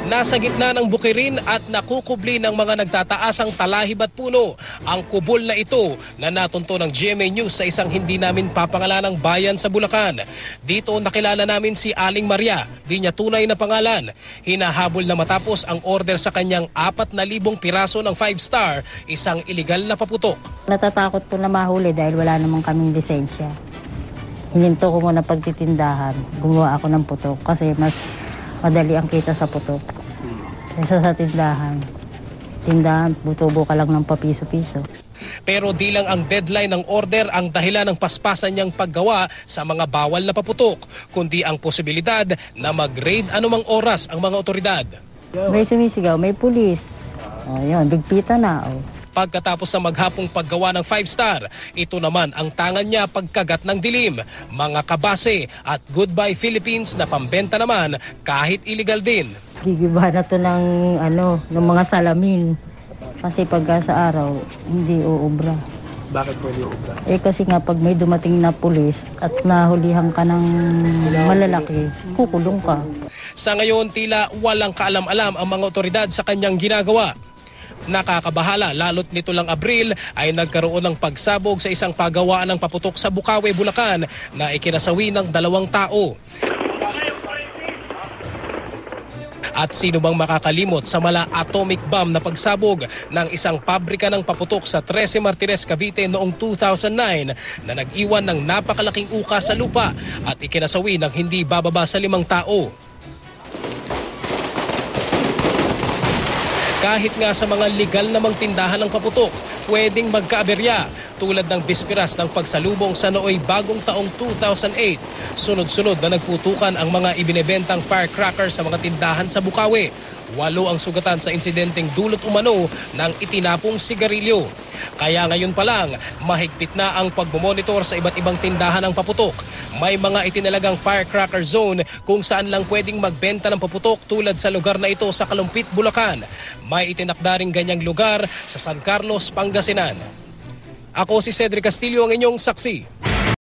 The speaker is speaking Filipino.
Nasa gitna ng bukirin at nakukubli ng mga nagtataasang talahib at puno ang kubol na ito na natunto ng GMA News sa isang hindi namin papangalanang bayan sa Bulacan. Dito nakilala namin si Aling Maria, di niya tunay na pangalan. Hinahabol na matapos ang order sa kanyang 4,000 piraso ng 5-star, isang iligal na paputok. Natatakot po na mahuli dahil wala namang kaming lisensya. Hininto ko muna pagtitindahan, gumawa ako ng putok kasi mas madali ang kita sa putok. Kaysa sa tindahan. Tindahan, butubo ka lang ng papiso-piso. Pero di lang ang deadline ng order ang dahilan ng paspasan niyang paggawa sa mga bawal na paputok, kundi ang posibilidad na mag-raid anumang oras ang mga otoridad. May sumisigaw, may pulis. O yun, bigpita na. O. Pagkatapos sa maghapong paggawa ng 5-star, ito naman ang tangan niya pagkagat ng dilim, mga kabase at Goodbye Philippines na pambenta naman kahit illegal din. Gigiba na to ng mga salamin. Kasi pagka sa araw, hindi uubra. Bakit po hindi uubra? Kasi nga pag may dumating na pulis at nahulihan ka ng malalaki, kukulong ka. Sa ngayon, tila walang kaalam-alam ang mga otoridad sa kanyang ginagawa. Nakakabahala, lalo't nito lang Abril ay nagkaroon ng pagsabog sa isang pagawaan ng paputok sa Bukawe, Bulacan na ikinasawi ng 2 tao. At sino bang makakalimot sa mala atomic bomb na pagsabog ng isang pabrika ng paputok sa 13 Martires, Cavite noong 2009 na nag-iwan ng napakalaking uka sa lupa at ikinasawi ng hindi bababa sa 5 tao. Kahit nga sa mga legal namang tindahan ng paputok, pwedeng magkaaberya tulad ng bispiras ng pagsalubong sa nooy bagong taong 2008. Sunod-sunod na nagputukan ang mga ibinebentang firecrackers sa mga tindahan sa Bukawe. 8 ang sugatan sa insidenteng dulot umano ng itinapong sigarilyo. Kaya ngayon pa lang, mahigpit na ang pagmomonitor sa iba't ibang tindahan ng paputok. May mga itinalagang firecracker zone kung saan lang pwedeng magbenta ng paputok tulad sa lugar na ito sa Kalumpit, Bulacan. May itinakda ring ganyang lugar sa San Carlos, Pangasinan. Ako si Cedric Castillo, ang inyong saksi.